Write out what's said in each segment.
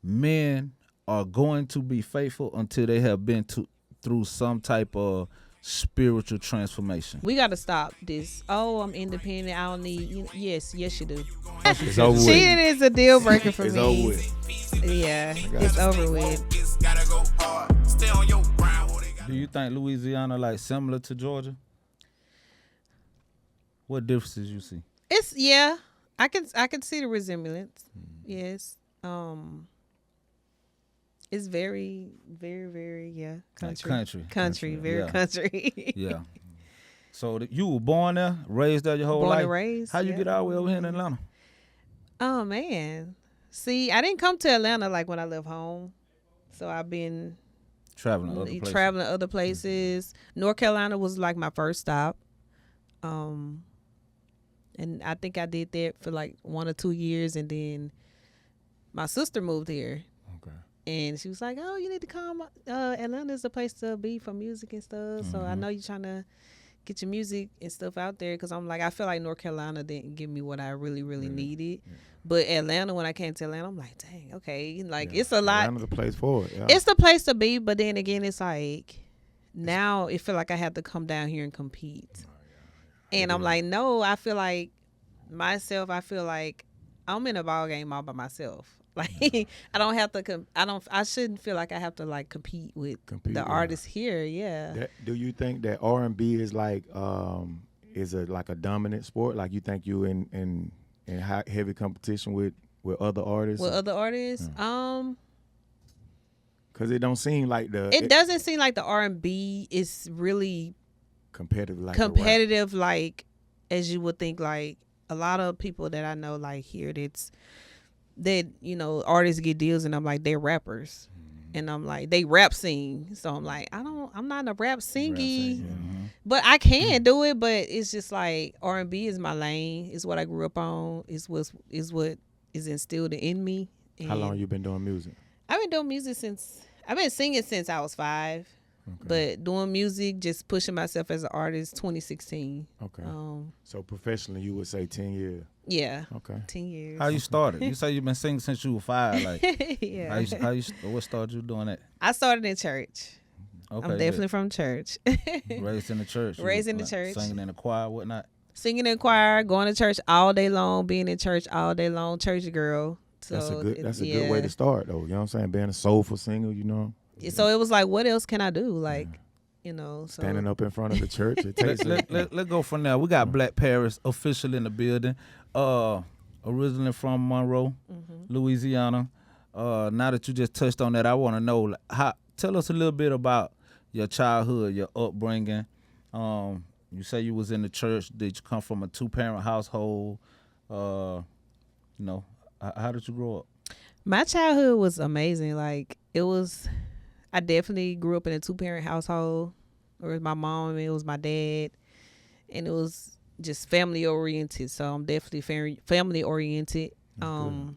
men are going to be faithful until they have been through some type of spiritual transformation. We got to stop this. Oh, I'm independent. I don't need you. Yes, you do. It's over with. Cheating is a deal breaker for It's me. over with. Yeah, it's over with. Do you think Louisiana like similar to Georgia? What differences you see? It's I can see the resemblance. Yes. It's very, very, very country. Country, very country. Yeah. So you were born there, raised there your whole Born life. and raised. How you yeah. get all the way over here in Atlanta? Oh man. See, I didn't come to Atlanta like when I left home. So I've been Traveling other places. Traveling other places. North Carolina was like my first stop. And I think I did that for like 1 or 2 years, and then my sister moved here. Okay. And she was like, "Oh, you need to come. Atlanta's the place to be for music and stuff. Mm-hmm. So I know you're trying to get your music and stuff out there." Because I'm like, I feel like North Carolina didn't give me what I really, really needed. Yeah. But Atlanta, when I came to Atlanta, I'm like, dang, okay. Like, it's a lot. Atlanta's the place for it. Yeah. It's the place to be. But then again, it's like, now it feel like I have to come down here and compete. And I'm like, no, I feel like I'm in a ball game all by myself. Like, I don't have to. I shouldn't feel like I have to like compete with the artists here. Yeah. Do you think that R&B is like is like a dominant sport? Like, you think you in heavy competition with other artists? With other artists, because it don't seem like it doesn't seem like the R&B is really competitive like as you would think. Like, a lot of people that I know like here that artists get deals, and I'm like, they're rappers. And I'm like, they rap sing. So I'm like, I'm not a rap singy, but I can do it. But it's just like, R&B is my lane. It's what I grew up on. It's what is instilled in me. And how long you been doing music? I've been doing music I've been singing since I was 5. Okay. But doing music, just pushing myself as an artist, 2016. Okay. So professionally, you would say 10 years. Yeah. Okay. 10 years. How you started? You say you've been singing since you were 5. Like, yeah. What started you doing that? I started in church. Okay. I'm definitely from church. Raised in the church. Raised in the church. Singing in the choir, whatnot. Singing in choir, going to church all day long, being in church all day long, church girl. So that's a good way to start, though. You know what I'm saying? Being a soulful singer, So it was like, what else can I do? Like, standing up in front of the church. Let's go from there. We got Blaque Paris official in the building. Originally from Monroe, Louisiana. Now that you just touched on that, I want to know, tell us a little bit about your childhood, your upbringing. You say you was in the church. Did you come from a 2-parent household? How did you grow up? My childhood was amazing. Like, I definitely grew up in a 2-parent household. It was my mom and it was my dad. And it was just family oriented. So I'm definitely family oriented. You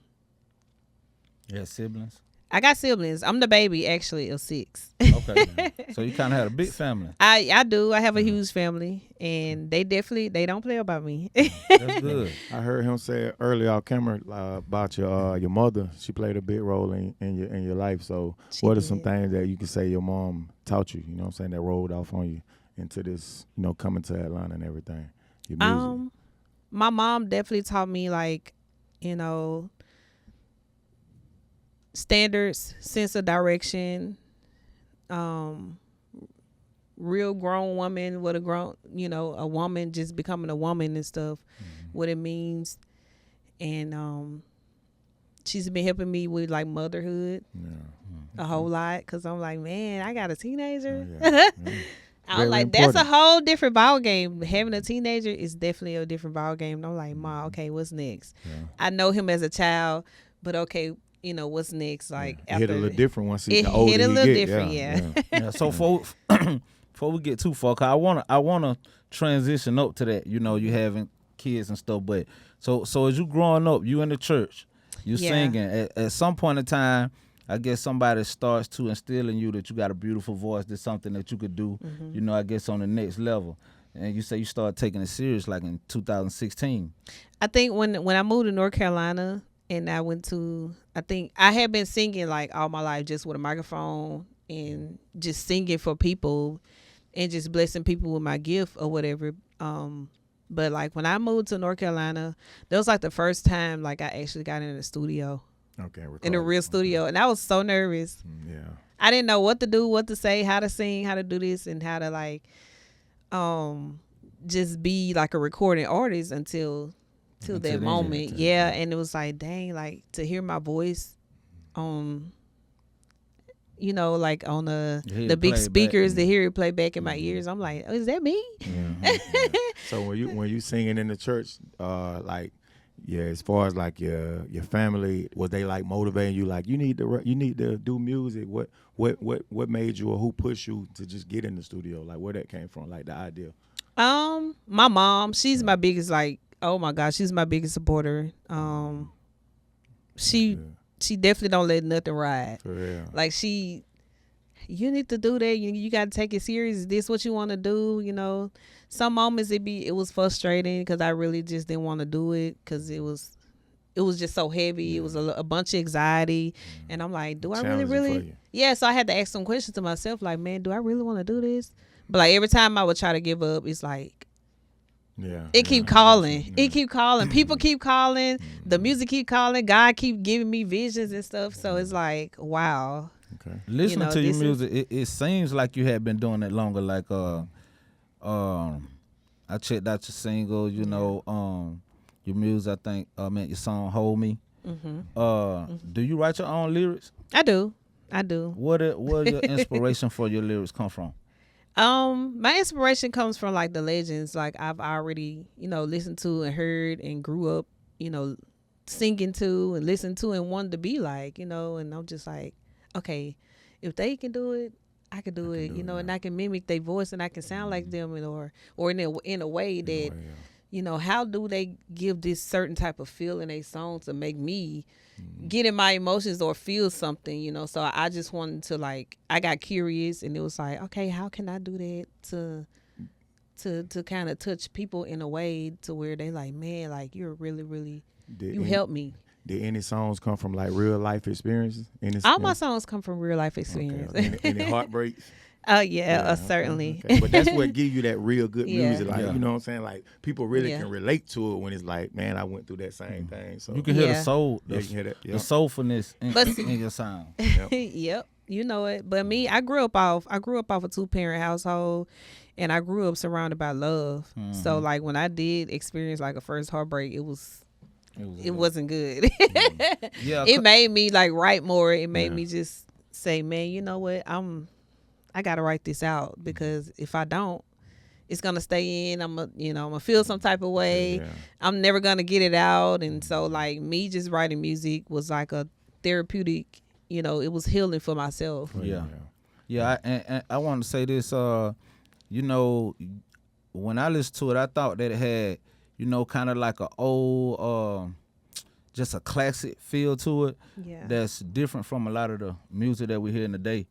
had siblings? I got siblings. I'm the baby, actually, of 6. Okay. So you kind of had a big family. I do. I have a huge family, and they don't play about me. That's good. I heard him say earlier off camera about your mother. She played a big role in your life. So what are some things that you can say your mom taught you, you know what I'm saying, that rolled off on you into this, coming to Atlanta and everything, your music? My mom definitely taught me, like, standards, sense of direction, real grown woman, what a woman just becoming a woman and stuff, what it means. And she's been helping me with like motherhood a whole lot, because I'm like, man, I got a teenager. I was like, that's a whole different ball game. Having a teenager is definitely a different ball game. And I'm like, Ma, okay, what's next? I know him as a child, but okay, what's next? Like, after hit a little different once the hit older a you little get. Different, yeah. So before we get too far, cause I wanna transition up to that. You having kids and stuff, but so as you growing up, you in the church, you singing. At some point in time, I guess somebody starts to instill in you that you got a beautiful voice. That's something that you could do. I guess on the next level. And you say you started taking it serious like in 2016. I think when I moved to North Carolina, and I went to, I think I had been singing like all my life, just with a microphone and just singing for people and just blessing people with my gift or whatever. But like when I moved to North Carolina, that was like the first time like I actually got in the studio. Okay, in a real studio. And I was so nervous. Yeah. I didn't know what to do, what to say, how to sing, how to do this, and how to like just be like a recording artist until that moment. Yeah. And it was like, dang, like to hear my voice you know, like on the big speakers, to hear it play back in my ears. I'm like, oh, is that me? Yeah. So when you singing in the church, like, yeah, as far as like your family, was they like motivating you, like you need to do music? What made you, or who pushed you to just get in the studio? Like where that came from, like the idea? My mom, she's my biggest, like, oh my gosh, she's my biggest supporter. She definitely don't let nothing ride. Like you need to do that. You got to take it serious. Is this what you want to do? You know, some moments it was frustrating because I really just didn't want to do it because it was just so heavy. Yeah. It was a bunch of anxiety, and I'm like, do I really? Yeah. So I had to ask some questions to myself, like, man, do I really want to do this? But like every time I would try to give up, it's like, it keep calling. Yeah. It keep calling. People keep calling. The music keep calling. God keep giving me visions and stuff. So it's like, wow. Okay. Listening to your music, it seems like you had been doing it longer. Like I checked out your single, you know, your music. I think your song "Hold Me." Do you write your own lyrics? I do. Where your inspiration for your lyrics come from? My inspiration comes from like the legends, like I've already, you know, listened to and heard and grew up, you know, singing to and listened to and wanted to be like, you know, and I'm just like, okay, if they can do it, I can do it, you know, and I can mimic their voice and I can sound like them, and or in a way that, you know, how do they give this certain type of feel in a song to make me get in my emotions or feel something, you know? So I just wanted to, like, I got curious, and it was like, okay, how can I do that to kind of touch people in a way to where they like, man, like you're really, really, you helped me. Did any songs come from like real life experiences? All my songs come from real life experience. Okay. Any heartbreaks? Certainly. Okay. But that's what give you that real good music. Like, you know what I'm saying? Like people really can relate to it when it's like, man, I went through that same thing. So you can hear the soul, the soulfulness in your sound. Yep, you know it. But me, I grew up off a 2-parent household, and I grew up surrounded by love. So like when I did experience like a first heartbreak, it wasn't good. It made me like write more. It made me just say, man, you know what? I gotta write this out, because if I don't, it's gonna stay in. I'm gonna feel some type of way. I'm never gonna get it out. And so like me just writing music was like a therapeutic, you know, it was healing for myself. And I want to say this, you know, when I listened to it, I thought that it had, you know, kind of like a old, just a classic feel to it. That's different from a lot of the music that we hear in the day.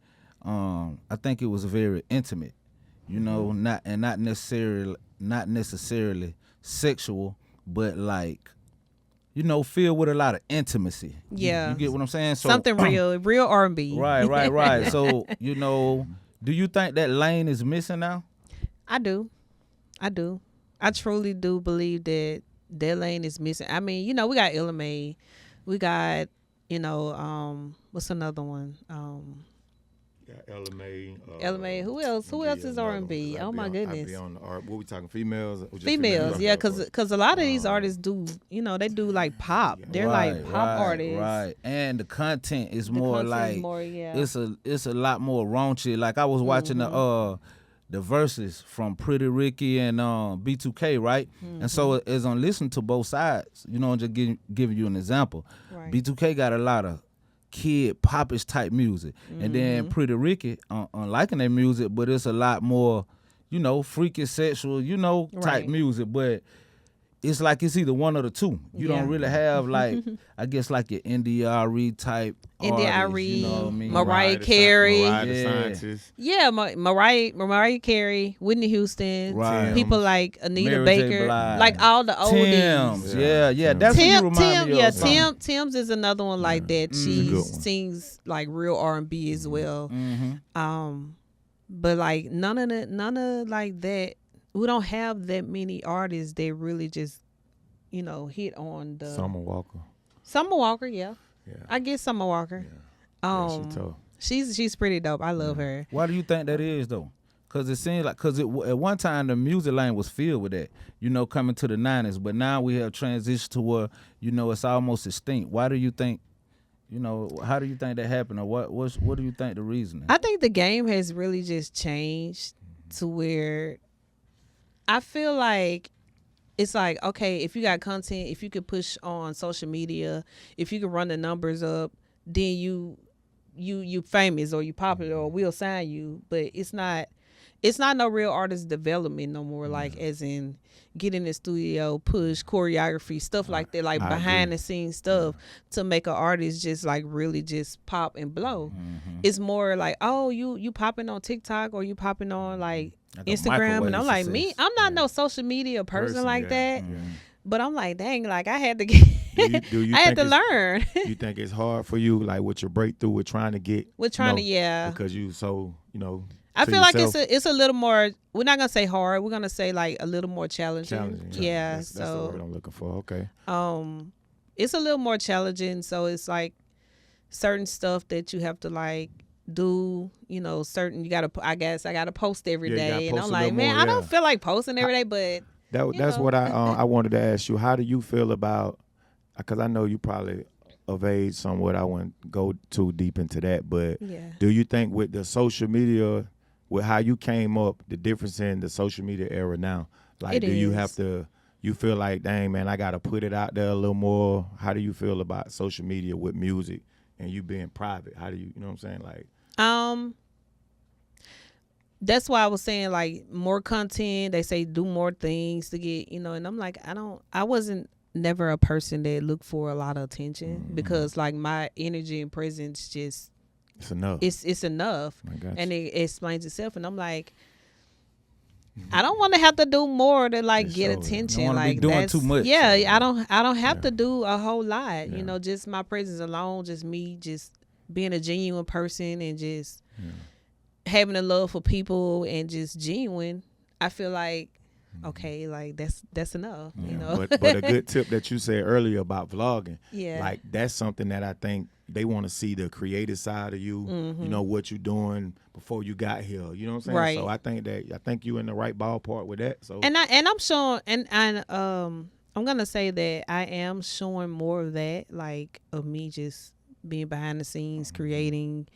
I think it was very intimate, you know, not necessarily sexual, but like, you know, filled with a lot of intimacy. You get what I'm saying? So something real R&B. Right. So, you know, do you think that lane is missing now? I do. I truly do believe that lane is missing. I mean, you know, we got Ella Mai, we got, you know, what's another one? Ella Mai. Who else? Who else is R&B? Oh my goodness. What we talking? Females? Females, yeah, because a lot of these artists do, you know, they do like pop. They're like pop artists. Right. And the content is more like, it's a lot more raunchy. Like I was watching the verses from Pretty Ricky and B2K, right? And so as I'm listening to both sides, you know, just giving you an example. B2K got a lot of kid popish type music, and then Pretty Ricky, liking their music, but it's a lot more, you know, freaky, sexual, you know, type music. But it's like it's either one or the two. You Yeah. don't really have like I guess like your NDRE type artists, you know what I mean? Mariah Carey. Mariah the Yeah. Scientist. Yeah, Mariah Carey, Whitney Houston, Right. people like Anita Mary J. Baker, Blige. like all the oldies. Tim's. Yeah. Yeah. That's what you remind me of. Tim's is another one like that. It's a She good one. sings like real R&B as well. Mm-hmm. But like none of like that. We don't have that many artists that really just, hit on the Summer Walker. Summer Walker. Yeah, Yeah. I get Summer Walker. Yeah, she tough. She's pretty dope. I love her. Why do you think that is though? Cause it seems like at one time the music lane was filled with that, coming to the 90s. But now we have transitioned to where it's almost extinct. Why do you think? How do you think that happened, or what do you think the reason is? I think the game has really just changed to where I feel like it's like, okay, if you got content, if you could push on social media, if you can run the numbers up, then you famous or you popular or we'll sign you. But it's not no real artist development no more, like as in get in the studio, push choreography, stuff like that, like behind the scenes stuff to make an artist just like really just pop and blow. It's more like, oh, you popping on TikTok or you popping on like Instagram, and I'm like, I'm not no social media person like that. But I'm like, dang, like I had to get I had to learn. You think it's hard for you, like with your breakthrough, with trying to get because you so I to feel like yourself? it's a little more. We're not gonna say hard. We're gonna say like a little more challenging. Yeah, that's the word I'm looking for. Okay. It's a little more challenging. So it's like certain stuff that you have to like do. Certain you gotta. I guess I gotta post every day, and I'm like, man, I don't feel like posting every day, but that's what I wanted to ask you. How do you feel about? Because I know you probably of age somewhat. I wouldn't go too deep into that, but do you think with the social media, with how you came up, the difference in the social media era now, like you have to, you feel like, dang man, I got to put it out there a little more. How do you feel about social media with music and you being private? How do you know what I'm saying? Like, that's why I was saying like more content. They say do more things to get, and I'm like, I wasn't never a person that looked for a lot of attention because like my energy and presence just it's enough. It's enough, and it explains itself. And I'm like, I don't want to have to do more to like get attention. Don't like be doing too much. Yeah, I don't have to do a whole lot. Just my presence alone, just me, just being a genuine person and just having a love for people and just genuine. I feel like. Okay, like that's enough, But a good tip that you said earlier about vlogging, like that's something that I think they want to see the creative side of you, what you're doing before you got here. You know what I'm saying? Right. So I think you're in the right ballpark with that. So and I'm showing and I'm gonna say that I am showing more of that, like of me just being behind the scenes, creating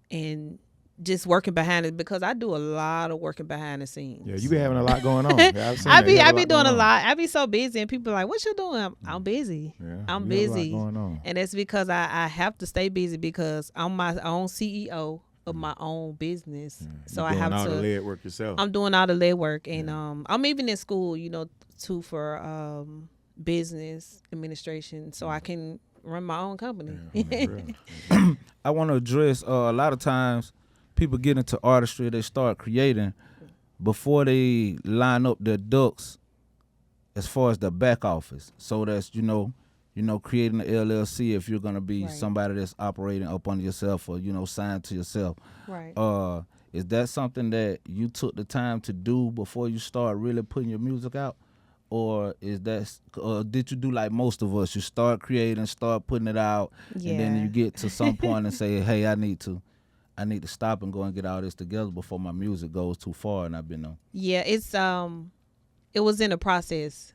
and just working behind it, because I do a lot of working behind the scenes. Yeah, you be having a lot going on. I be doing a lot. I be so busy, and people are like, "What you doing?" I'm busy. Yeah, I'm busy, going on. and that's because I have to stay busy because I'm my own CEO of my own business. So I have all to the lead work yourself. I'm doing all the lead work, and I'm even in school, too, for business administration, so I can run my own company. I want to address a lot of times. People get into artistry, they start creating before they line up their ducks as far as the back office. So that's, creating an LLC if you're going to be somebody that's operating up on yourself or, signed to yourself. Right. Is that something that you took the time to do before you start really putting your music out? Or did you do like most of us? You start creating, start putting it out, and then you get to some point and say, hey, I need to stop and go and get all this together before my music goes too far and I've been on. Yeah, it was in a process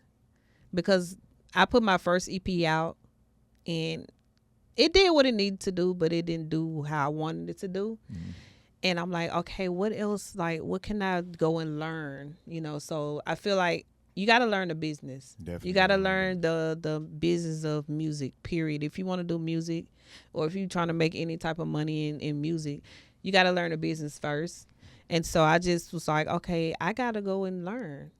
because I put my first EP out and it did what it needed to do, but it didn't do how I wanted it to do. And I'm like, okay, what else? Like, what can I go and learn? So I feel like you got to learn the business. Definitely. You got to learn the business of music, period. If you want to do music or if you're trying to make any type of money in music, you got to learn the business first. And so I just was like, okay, I got to go and learn.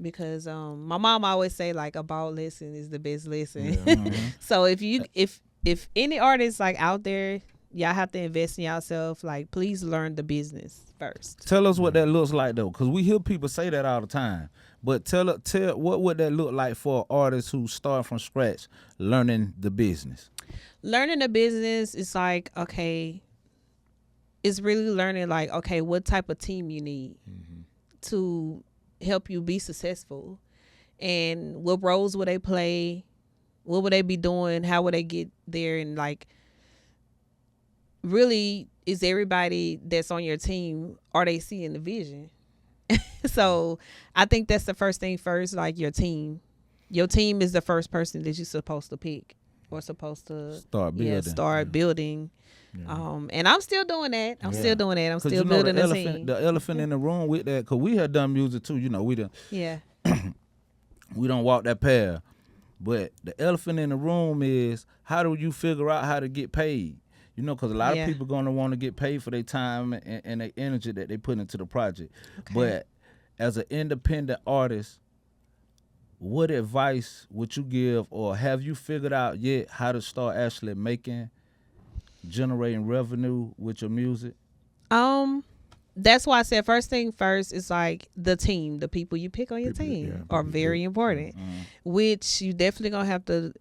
because my mom always say like a ball lesson is the best lesson. Yeah. So if any artists like out there, y'all have to invest in yourself. Like, please learn the business first. Tell us what that looks like though, because we hear people say that all the time. But tell what would that look like for artists who start from scratch, learning the business. Learning the business is like, okay, it's really learning like, okay, what type of team you need to help you be successful, and what roles would they play, what would they be doing, how would they get there, and like, really, is everybody that's on your team, are they seeing the vision? So I think that's the first thing first, like your team. Your team is the first person that you're supposed to pick or supposed to start building. Yeah. And I'm still doing that. I'm still building a team. The elephant in the room with that, because we had done music too. You know, we done. Yeah. We don't walk that path. But the elephant in the room is, how do you figure out how to get paid? You know, because a lot of people going to want to get paid for their time and their energy that they put into the project. Okay. But as an independent artist, what advice would you give, or have you figured out yet how to start actually generating revenue with your music? That's why I said first thing first is like the team, the people you pick on your team are very important, which you definitely gonna have to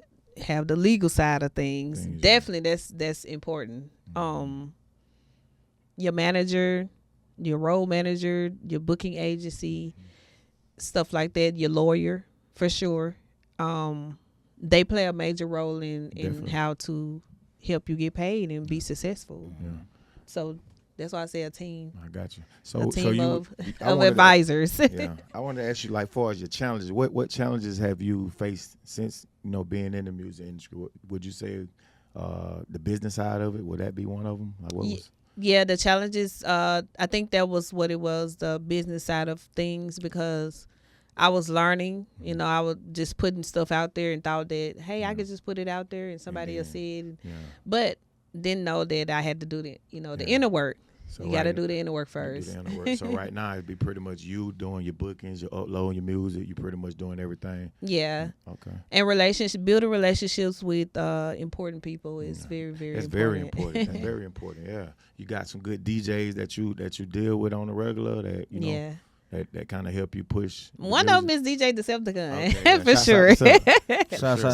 have the legal side of things. Definitely, that's important. Your manager, your role manager, your booking agency, stuff like that. Your lawyer, for sure. They play a major role in how to help you get paid and be successful. Yeah. So that's why I say a team. I got you. A team of advisors. I want to ask you, like, far as your challenges, what challenges have you faced since, you know, being in the music industry? Would you say the business side of it, would that be one of them? Like, what was? Yeah, the challenges. I think that was what it was, the business side of things, because I was learning. You know, I was just putting stuff out there and thought that, hey, I could just put it out there and somebody else see it. But didn't know that I had to do the inner work. So you got to do the inner work first. So right now it'd be pretty much you doing your bookings, you're uploading your music, you pretty much doing everything. Yeah. Okay. And building relationships with important people is very, very important. Very important. That's very important. Yeah. You got some good DJs that you deal with on the regular that, you know, that kind of help you push. One of them is DJ Deceptacon, for sure.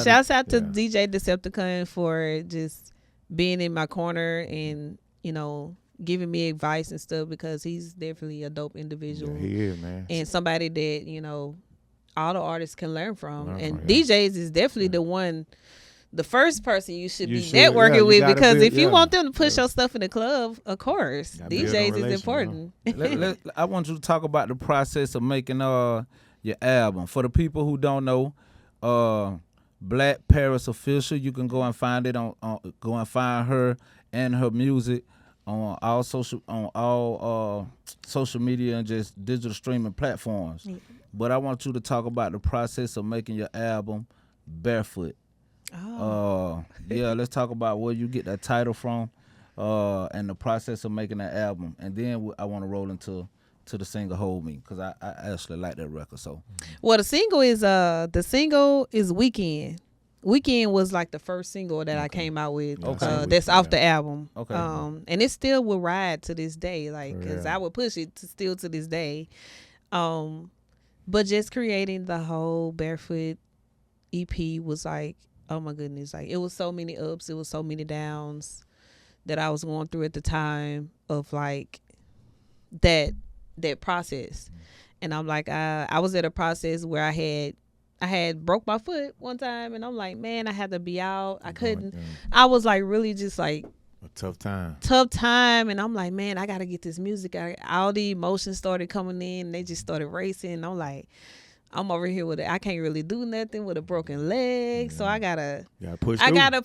Shouts out to DJ Deceptacon for just being in my corner and, you know, giving me advice and stuff, because he's definitely a dope individual. Yeah, he is, man. And somebody that, you know, all the artists can learn from. DJs is definitely the first person you should be networking with, because if you want them to push your stuff in the club, of course, DJs is important. I want you to talk about the process of making your album. For the people who don't know, Blaque Paris Official, you can go and find it go and find her and her music on all social media and just digital streaming platforms. Yeah. But I want you to talk about the process of making your album, Barefoot. Let's talk about where you get that title from, and the process of making that album, and then I want to roll into the single "Hold Me," because I actually like that record. So, well, the single is Weekend. Weekend was like the first single that I came out with. That's off the album. Okay. And it still will ride to this day, like, because I would push it still to this day. But just creating the whole Barefoot EP was like, oh my goodness, like, it was so many ups, it was so many downs that I was going through at the time of like that process. And I'm like, I was at a process where I had broke my foot one time, and I'm like, man, I had to be out. I couldn't. I was like really just like a tough time. And I'm like, man, I got to get this music out. All the emotions started coming in. And they just started racing. And I'm like, I'm over here with it. I can't really do nothing with a broken leg. So I gotta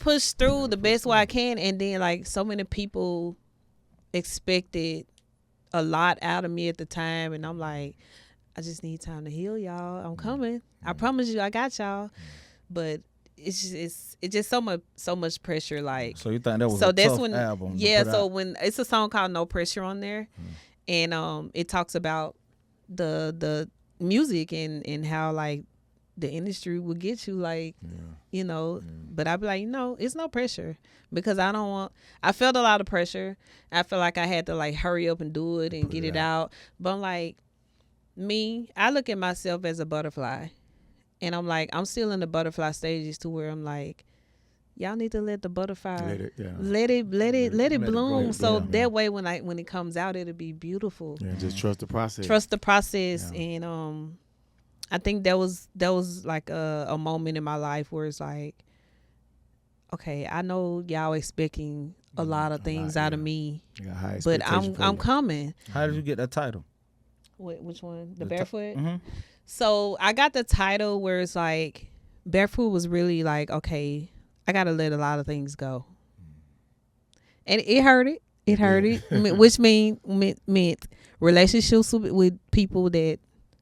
push through the best way I can. And then like so many people expected a lot out of me at the time. And I'm like, I just need time to heal, y'all. I'm coming. I promise you, I got y'all. But it's just so much pressure. Like, so you think that was a tough album? Yeah. So when it's a song called "No Pressure" on there, and it talks about the music and how like the industry will get you, like, you know. But I'd be like, it's no pressure, because I felt a lot of pressure. I felt like I had to like hurry up and do it and get it out. But I'm like, I look at myself as a butterfly, and I'm like, I'm still in the butterfly stages to where I'm like, y'all need to let the butterfly let it bloom. So that way when it comes out, it'll be beautiful. Yeah, just trust the process. Trust the process. And I think that was like a moment in my life where it's like, okay, I know y'all expecting a lot of things out of me, but I'm coming. How did you get that title? Which one? The Barefoot? So I got the title where it's like, Barefoot was really like, okay, I got to let a lot of things go. And it hurted. It hurted, which meant relationships with people that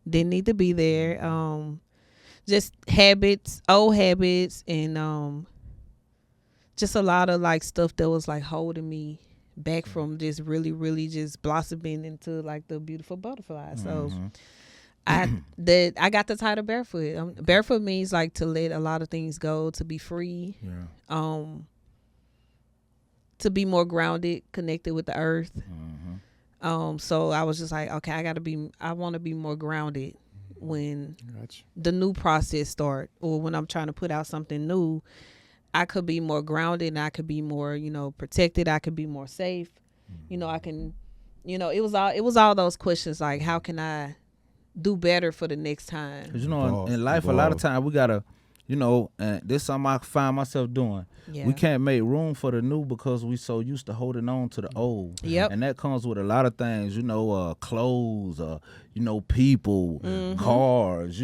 didn't need to be there. Just old habits, and just a lot of like stuff that was like holding me back from just really, really just blossoming into like the beautiful butterfly. So I got the title Barefoot. Barefoot means like to let a lot of things go, to be free, to be more grounded, connected with the earth. So I was just like, okay, I want to be more grounded when the new process start, or when I'm trying to put out something new. I could be more grounded, and I could be more, protected. I could be more safe. I can, it was all those questions like, how can I do better for the next time? Because in life, a lot of time we gotta, and this is something I find myself doing. We can't make room for the new because we so used to holding on to the old. And that comes with a lot of things, clothes, people, cars,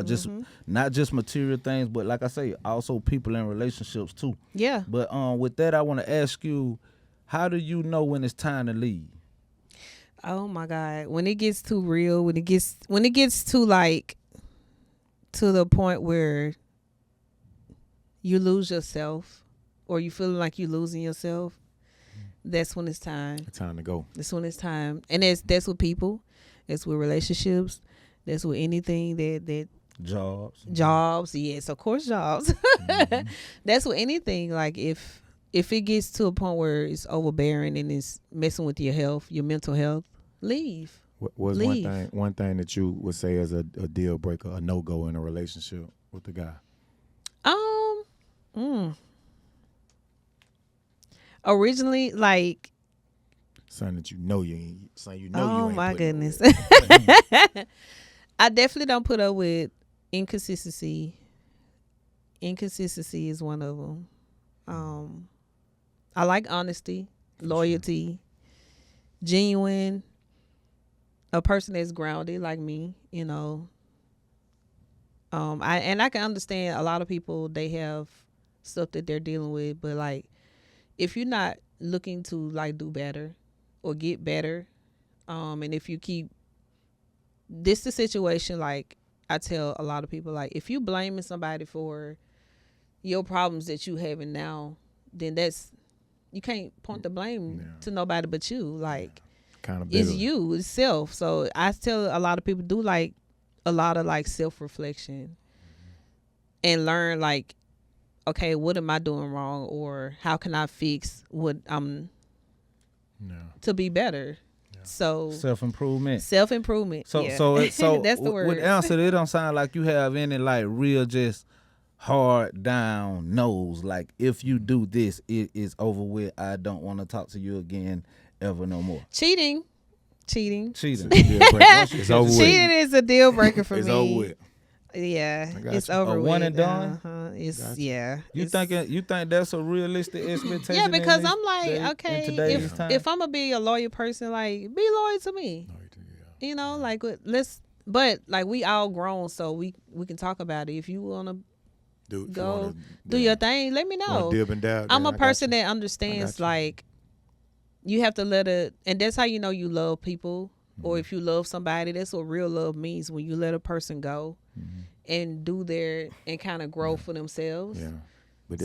just not just material things, but like I say, also people in relationships too. Yeah. But with that, I want to ask you, how do you know when it's time to leave? Oh my God. When it gets too real, when it gets to like, to the point where you lose yourself, or you feeling like you losing yourself, that's when it's time. It's time to go. That's when it's time. And that's with people. That's with relationships. That's with anything that Jobs. Yes, of course, jobs. That's with anything. Like if it gets to a point where it's overbearing and it's messing with your health, your mental health, leave. What's one thing that you would say is a deal breaker, a no-go in a relationship with the guy? Originally, like, something that you ain't. Oh my goodness. I definitely don't put up with inconsistency. Inconsistency is one of them. I like honesty, loyalty, genuine, a person that's grounded like me, I can understand a lot of people, they have stuff that they're dealing with, but like, if you're not looking to like do better or get better, and if you keep the situation, like I tell a lot of people, like, if you blaming somebody for your problems that you having now, then you can't point the blame to nobody but you. Like, it's you, it's self. So I tell a lot of people, do like a lot of like self-reflection and learn like, okay, what am I doing wrong, or how can I fix what I'm to be better? So self-improvement. So that's the word. With the answer, it don't sound like you have any like real just hard down no's. Like, if you do this, it is over with. I don't want to talk to you again ever no more. Cheating. It's over with. Cheating is a deal breaker for me. It's over with. Yeah, it's over with. One and done. You think that's a realistic expectation? Yeah, because I'm like, okay, if I'm gonna be a loyal person, like, be loyal to me. Like, but like, we all grown, so we can talk about it. If you wanna do your thing, let me know. I'm a person that understands, like, you have to let it, and that's how you know you love people. Or if you love somebody, that's what real love means, when you let a person go and do and kind of grow for themselves. Yeah. But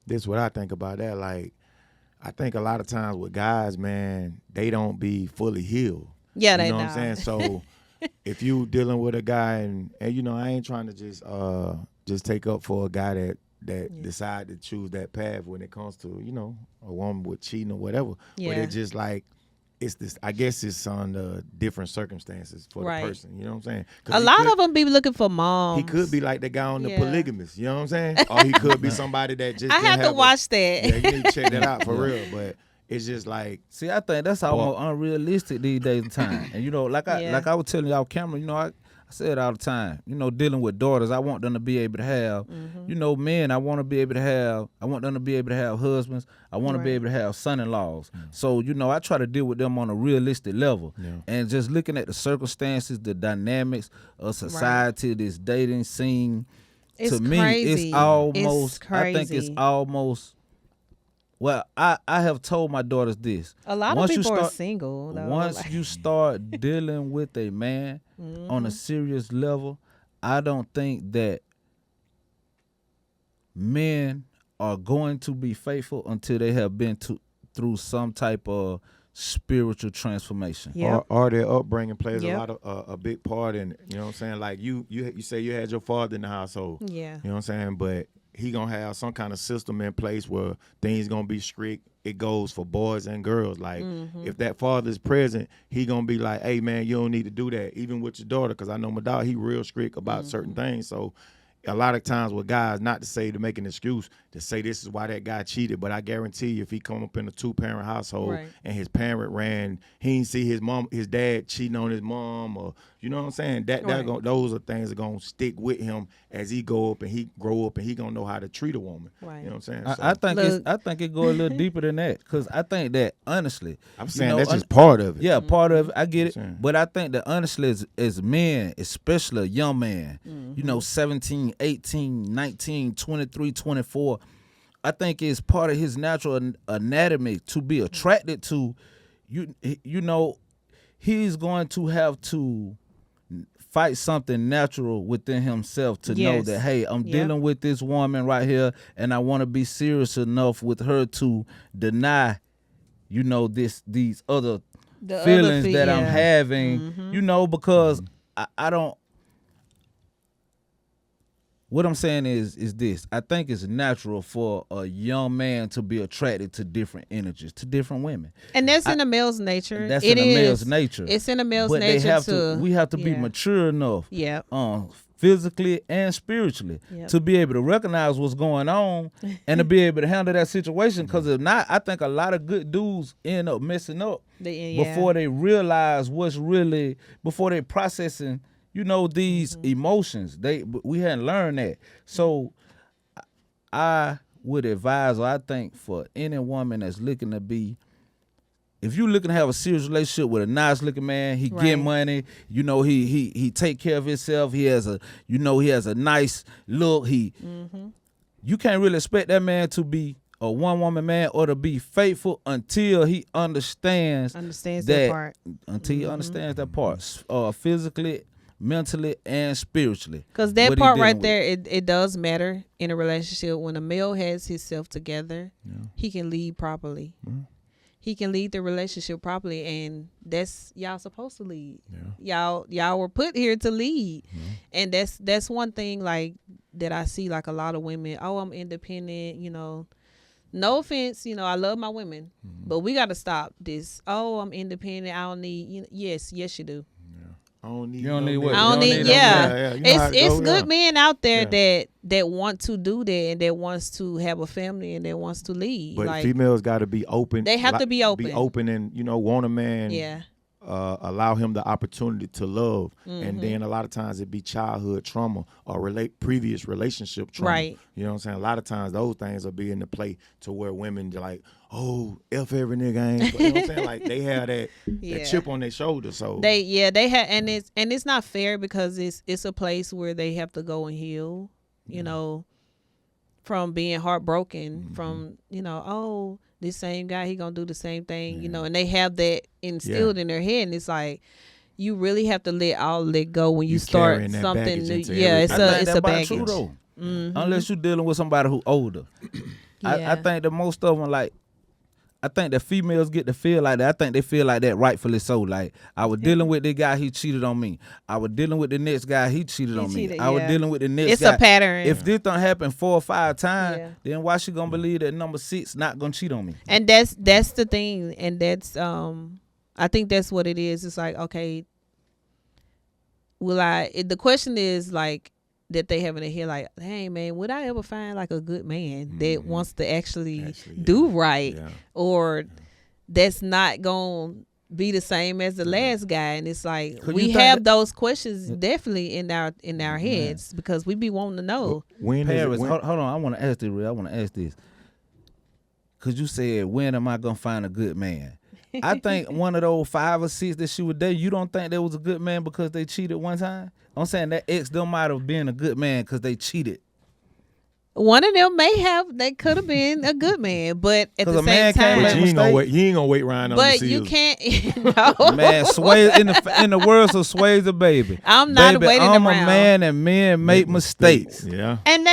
this what I think about that. Like, I think a lot of times with guys, man, they don't be fully healed. Yeah, you know what I'm saying? So if you dealing with a guy and you know, I ain't trying to just take up for a guy that decide to choose that path when it comes to, you know, a woman with cheating or whatever. Yeah. But it just like, it's this, I guess it's on the different circumstances for the person. You know what I'm saying? A lot of them be looking for moms. He could be like the guy on the polygamist. You know what I'm saying? Or he could be somebody that just. I have to watch that. Yeah, you need to check that out for real. But it's just like. See, I think that's almost unrealistic these days and time. And you know, like I was telling y'all, camera. You know, I say it all the time. You know, dealing with daughters, I want them to be able to have. You know, men, I want to be able to have. I want them to be able to have husbands. I want to be able to have son-in-laws. So, you know, I try to deal with them on a realistic level. And just looking at the circumstances, the dynamics of society, this dating scene. To me, it's almost. I think it's almost. Well, I have told my daughters this. A lot of people are single. Though. Once you start dealing with a man on a serious level, I don't think that men are going to be faithful until they have been through some type of spiritual transformation. Or their upbringing plays a big part in it. You know what I'm saying? Like you say you had your father in the household. Yeah. You know what I'm saying? But he gonna have some kind of system in place where things gonna be strict. It goes for boys and girls. Like if that father's present, he gonna be like, "Hey man, you don't need to do that." Even with your daughter, because I know my dog, he real strict about certain things. So a lot of times with guys, not to say to make an excuse, to say this is why that guy cheated, but I guarantee you if he come up in a 2-parent household and his parent he ain't see his dad cheating on his mom, or you know what I'm saying? Those are things that gonna stick with him as he go up and he grow up and he gonna know how to treat a woman. Right. You know what I'm saying? So, I think it go a little deeper than that, because I think that honestly, I'm saying that's just part of it. Yeah, part of it. I get it, but I think that honestly, as men, especially a young man, you know, 17, 18, 19, 23, 24. I think it's part of his natural anatomy to be attracted to you. You know, he's going to have to fight something natural within himself to know that, hey, I'm dealing with this woman right here, and I want to be serious enough with her to deny, you know, these other feelings that I'm having, you know, because I don't. What I'm saying is this. I think it's natural for a young man to be attracted to different energies, to different women. And that's in a male's nature. That's in a male's nature. It's in a male's nature we have to be mature enough, physically and spiritually, to be able to recognize what's going on and to be able to handle that situation. Because if not, I think a lot of good dudes end up messing up before they realize before they processing, you know, these emotions. We hadn't learned that. So I would advise, or I think for any woman that's looking to be, if you're looking to have a serious relationship with a nice looking man, he get money, you know, he take care of himself, he has a nice look, you can't really expect that man to be a one woman man or to be faithful until he understands that part. Until he understands that part, physically, mentally, and spiritually. Because that part right there, it does matter in a relationship. When a male has himself together, he can lead properly. He can lead the relationship properly, and that's y'all supposed to lead. Y'all were put here to lead, and that's one thing like that I see, like a lot of women. Oh, I'm independent, you know. No offense, you know, I love my women, but we got to stop this. Oh, I'm independent. I don't need. You know, yes, you do. I don't need. You don't need what? I don't need. Yeah. You know it's good men out there that want to do that and that wants to have a family and that wants to lead. But like, females got to be open. They have to be open. Be open and, you know, want a man. Yeah. Allow him the opportunity to love, and then a lot of times it be childhood trauma or previous relationship trauma. Right. You know what I'm saying? A lot of times those things will be in the play to where women are like, oh, F every nigga ain't. You know what I'm saying? Like they have that chip on their shoulder. So they have, and it's not fair because it's a place where they have to go and heal. You know, from being heartbroken, from, you know, oh, this same guy, he gonna do the same thing, you know, and they have that instilled in their head, and it's like you really have to let go when you start something new. Yeah, it's a baggage. Unless you're dealing with somebody who older. I think that most of them, like, I think that females get to feel like that. I think they feel like that rightfully so. Like, I was dealing with this guy, he cheated on me. I was dealing with the next guy, he cheated on me. I was dealing with the next guy. It's a pattern. If this don't happen 4 or 5 times, then why she gonna believe that number 6 not gonna cheat on me? And that's the thing. And that's I think that's what it is. It's like, okay, the question is like that they have in their head, like, hey man, would I ever find like a good man that wants to actually do right, or that's not gonna be the same as the last guy? And it's like we have those questions definitely in our heads because we be wanting to know. Paris, hold on, I want to ask this, Rell. I want to ask this because you said, when am I gonna find a good man? I think one of those 5 or 6 that she was dating, you don't think that was a good man because they cheated one time? I'm saying that ex them might have been a good man because they cheated. One of them they could have been a good man, but at the same time, but you ain't gonna wait around. But you can't, no. Man, Sway in the words of Sway's a baby. I'm not waiting around. I'm a man, and men make mistakes. Yeah, and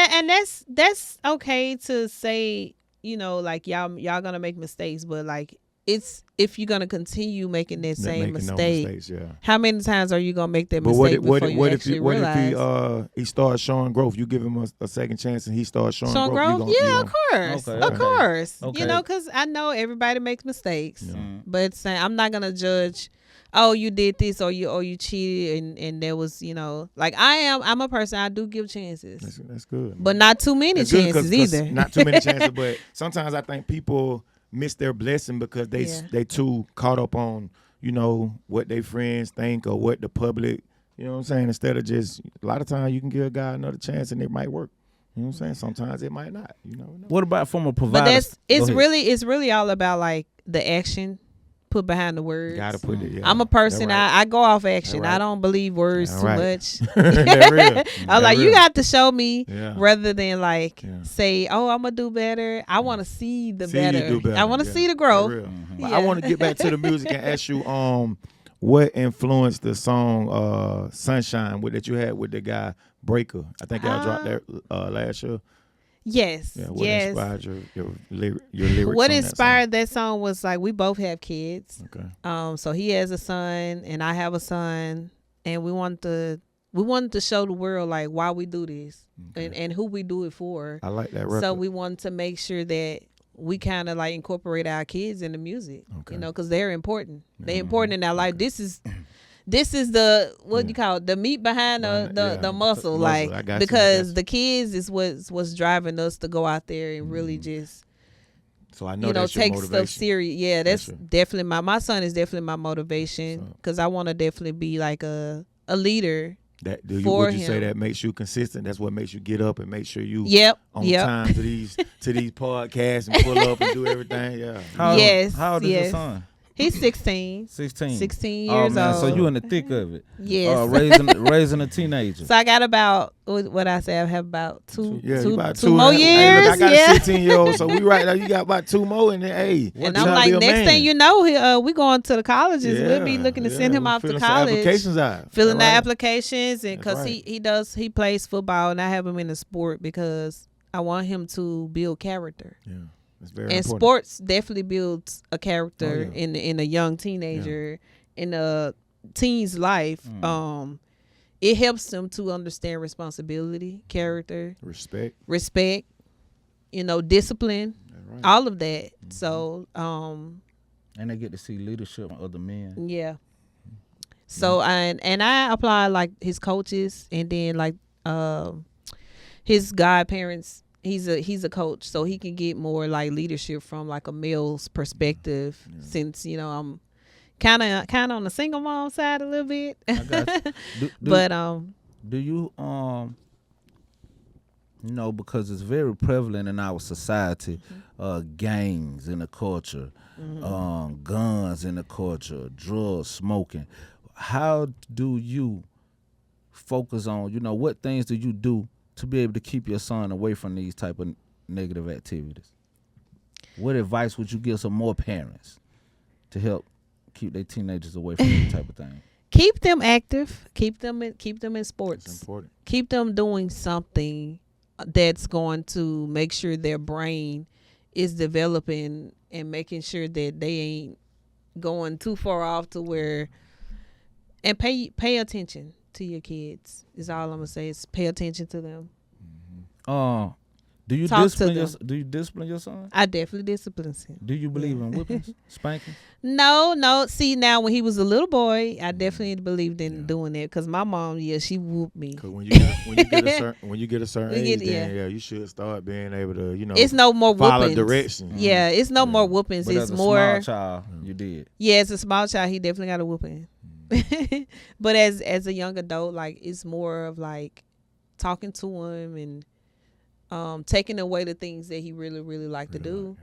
that's okay to say. You know, like y'all gonna make mistakes, but like it's if you're gonna continue making that same mistake. How many times are you gonna make that mistake before you actually realize? What if he starts showing growth? You give him a second chance, and he starts showing growth. Of course, of course. Okay. You know, because I know everybody makes mistakes, but I'm not gonna judge. Oh, you did this, or you cheated, and there was, you know, like I'm a person. I do give chances. That's good, man. But not too many chances either. Not too many chances, but sometimes I think people miss their blessing because they too caught up on, you know, what their friends think or what the public, you know what I'm saying, instead of just, a lot of times you can give a guy another chance and it might work. You know what I'm saying? Sometimes it might not, you know. What about from a provider? But it's really all about like the action put behind the words. Gotta put it. Yeah. I'm a person. I go off action. I don't believe words too much. I'm like, you got to show me rather than like say, oh, I'm gonna do better. I want to see the better. I want to see the growth. I want to get back to the music and ask you, what influenced the song "Sunshine" that you had with the guy Breaker? I think y'all dropped that last year. Yes. Yeah, what inspired your lyrics? What inspired that song was like, we both have kids. Okay. So he has a son and I have a son, and we wanted to show the world like why we do this and who we do it for. I like that record. So we wanted to make sure that we kind of like incorporate our kids in the music, you know, because they're important. They're important in our life. This is the what you call it, the meat behind the muscle, like, because the kids is what's driving us to go out there and really just, so I know take stuff serious. Yeah, that's definitely my son is definitely my motivation, because I want to definitely be like a leader. Would you say that makes you consistent? That's what makes you get up and make sure you on time to these podcasts and pull up and do everything. Yeah. How old is your son? He's 16. 16 years old. So you in the thick of it. Yes. Raising a teenager. So I got about, what I say, I have about two more years. Hey, look, I got a 16-year-old, so we right now. You got about 2 more, and then, hey. And I'm like, next thing you know, we going to the colleges. We'll be looking to send him off to college. Applications out. Filling the applications, and because he plays football, and I have him in the sport because I want him to build character. Yeah. And important. Sports definitely builds a character in a young teenager, in a teen's life. It helps them to understand responsibility, character, respect, you know, discipline, all of that. So and they get to see leadership of other men. Yeah. So and I apply like his coaches, and then like his godparents. He's a coach, so he can get more like leadership from like a male's perspective. Since, you know, I'm kind of on the single mom side a little bit. I got you. But do you you know, because it's very prevalent in our society, gangs in the culture, guns in the culture, drugs, smoking. How do you focus on, you know, what things do you do to be able to keep your son away from these type of negative activities? What advice would you give some more parents to help keep their teenagers away from this type of thing? Keep them active. Keep them in sports. That's important. Keep them doing something that's going to make sure their brain is developing and making sure that they ain't going too far off to where, and pay attention to your kids is all I'm gonna say. Is pay attention to them. Do you Talk discipline to do you discipline your son? I definitely discipline him. Do you believe in whippings, spanking? No. See, now when he was a little boy, I definitely believed in doing that because my mom, she whooped me. Cause when you get a certain age, then you should start being able to, it's no more follow whoopings. directions. Yeah, it's no more whoopings. But It's as a more. small child, you did. Yeah, as a small child, he definitely got a whooping. But as a young adult, like it's more of like talking to him and taking away the things that he really, really like to do.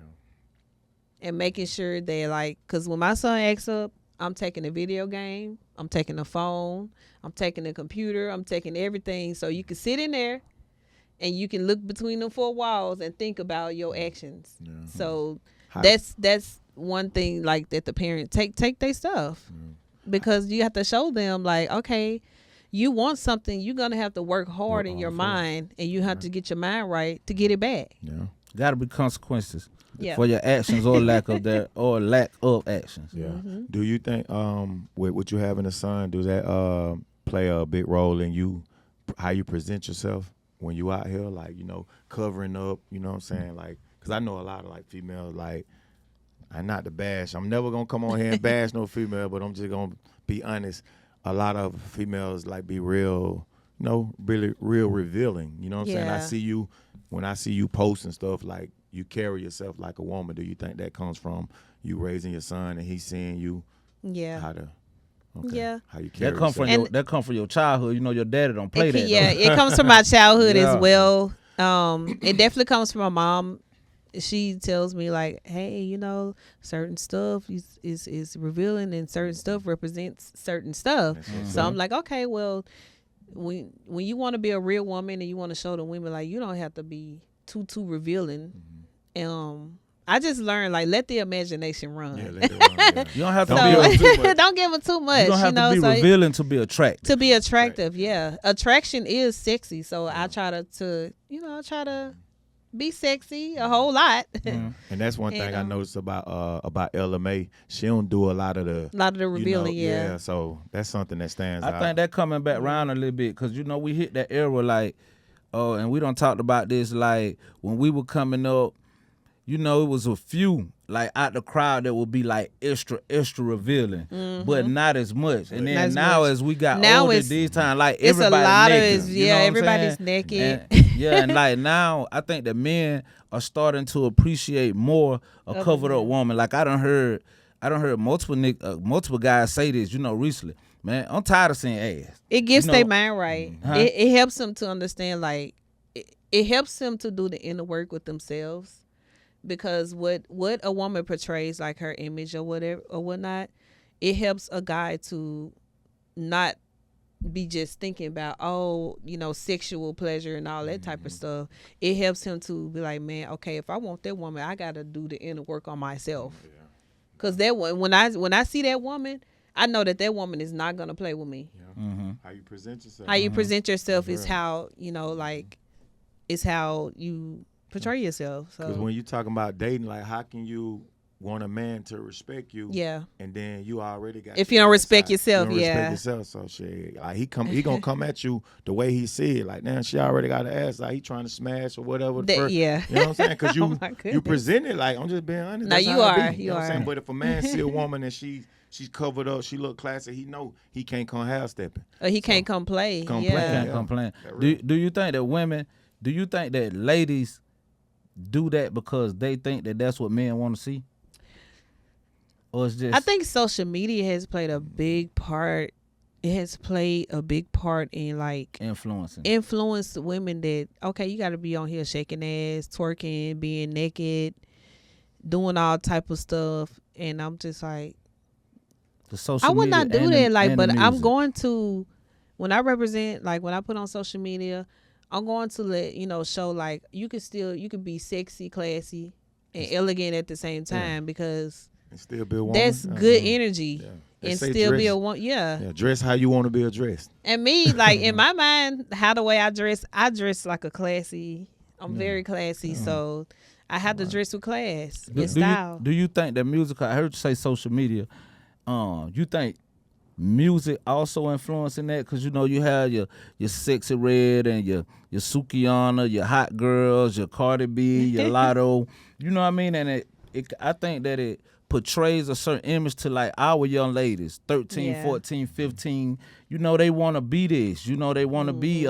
And making sure that, like, because when my son acts up, I'm taking a video game, I'm taking a phone, I'm taking a computer, I'm taking everything. So you can sit in there and you can look between the four walls and think about your actions. So that's one thing, like, that the parent take their stuff. Because you have to show them, like, okay, you want something, you're going to have to work hard in your mind, and you have to get your mind right to get it back. Got to be consequences for your actions or lack of actions. Do you think with what you have in a son, does that play a big role in you, how you present yourself when you out here, like, covering up, you know what I'm saying? Like, because I know a lot of, like, females, like, I'm not to bash. I'm never going to come on here and bash no female, but I'm just going to be honest. A lot of females, like, be real, really real revealing. You know what I'm saying? I see you, when I see you post and stuff, like, you carry yourself like a woman. Do you think that comes from you raising your son and he's seeing you how to how you carry yourself? That come from your childhood. Your daddy don't play that. Yeah, it comes from my childhood as well. It definitely comes from my mom. She tells me, like, hey, certain stuff is revealing and certain stuff represents certain stuff. So I'm like, okay, well, when you want to be a real woman and you want to show the women, like, you don't have to be too revealing. I just learned, like, let the imagination run. Let it run. You don't have to be too much. Don't give them too much. You don't have to be revealing to be attractive. To be attractive, yeah. Attraction is sexy. So I try to be sexy a whole lot. And that's one thing I noticed about LMA. She don't do a lot of the revealing, so that's something that stands out. I think that coming back around a little bit because we hit that era, like, and we done talked about this, like, when we were coming up, it was a few, like, out the crowd that would be, like, extra revealing, but not as much. And then now as we got older, these times, like, everybody's naked. Everybody's naked. And like now, I think that men are starting to appreciate more a covered up woman. Like, I done heard multiple guys say this, recently. Man, I'm tired of seeing ass. It gets their mind right. It helps them to understand, like, it helps them to do the inner work with themselves. Because what a woman portrays, like her image or whatever or whatnot, it helps a guy to not be just thinking about sexual pleasure and all that type of stuff. It helps him to be like, man, okay, if I want that woman, I gotta do the inner work on myself. Cause that one, when I see that woman, I know that woman is not gonna play with me. How you present yourself. How you present yourself is how is how you portray yourself. So, because when you talking about dating, like, how can you want a man to respect you? And then you already got. If you don't respect yourself, respect yourself, so shit. Like, he gonna come at you the way he see it. Like, damn, she already got an ass. Like, he trying to smash or whatever. You know what I'm saying? Because you present it, like, I'm just being honest. No, you are. You know what I'm saying? But if a man see a woman and she's covered up, she look classy, he know he can't come half stepping. Or he can't come play. Can't come playing. Do you think that women? Do you think that ladies do that because they think that that's what men want to see? Or it's just... I think social media has played a big part. It has played a big part in, like, influence women that, okay, you got to be on here shaking ass, twerking, being naked, doing all type of stuff. And I'm just like, I would not do that. Like, but I'm going to, when I represent, like, when I put on social media, I'm going to let, show, like, you could be sexy, classy, and elegant at the same time because and still be a woman. That's good energy. And still dress, be a woman. Yeah. Dress how you want to be addressed. And me, like, in my mind, the way I dress like a classy. I'm very classy. So I have to dress with class Do and style. do you think that music? I heard you say social media. You think music also influencing that? Because you have your Sexy Red and your Sukihana, your Hot Girls, your Cardi B, your Lotto. You know what I mean? And I think that it portrays a certain image to like our young ladies, 13, 14, 15. They want to be this. They want to be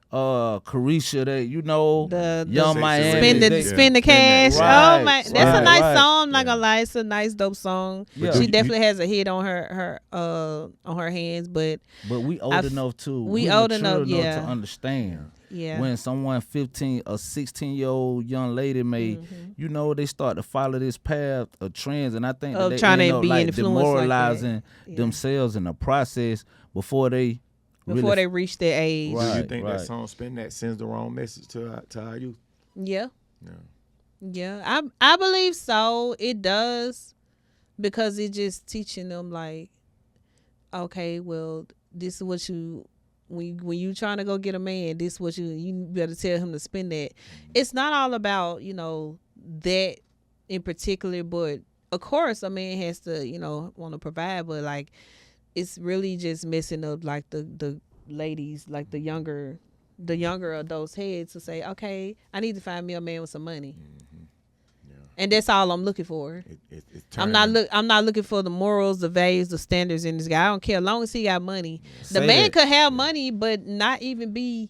Carisha, The Young Miami. Spend the cash. Right, Oh my, that's a nice song. I'm not Yeah. gonna lie, it's a nice dope song. Yeah. She definitely has a hit on her hands, but we old enough to we old mature enough, yeah. to understand. yeah, When someone 15 or 16-year-old young lady may, they start to follow this path of trends, and I think that Of they trying end to up be like influenced like that. demoralizing Yeah. themselves in the process before they they reach their age. Right. Do you think that song "Spin That" sends the wrong message to our youth? Yeah. Yeah. Yeah, I believe so. It does, because it just teaching them like, okay, well, this is what you when you trying to go get a man, this is what you better tell him to spend that. It's not all about that in particular, but of course a man has to want to provide, but like it's really just messing up like the ladies, like the younger adults' heads to say, okay, I need to find me a man with some money. And that's all I'm looking for. I'm not looking for the morals, the values, the standards in this guy. I don't care, as long as he got money. The man could have money, but not even be